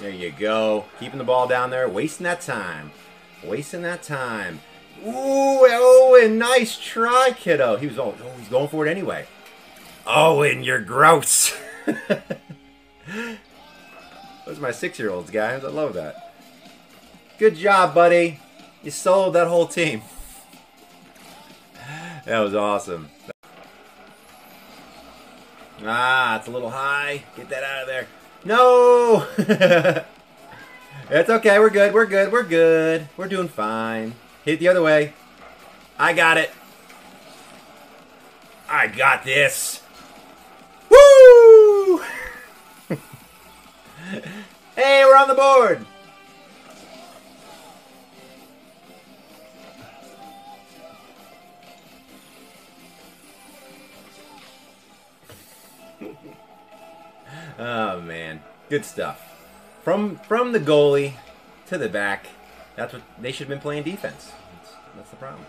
There you go. Keeping the ball down there. Wasting that time. Wasting that time. Ooh, Owen, nice try, kiddo. He's going for it anyway. Owen, you're gross. Those are my 6-year-olds, guys. I love that. Good job, buddy. You soloed that whole team. That was awesome. Ah, it's a little high. Get that out of there. No! It's okay. We're good. We're good. We're good. We're doing fine. Hit it the other way. I got it. I got this. Woo! Hey, we're on the board. Oh man, good stuff. From the goalie to the back. That's what they should have been playing defense. That's the problem.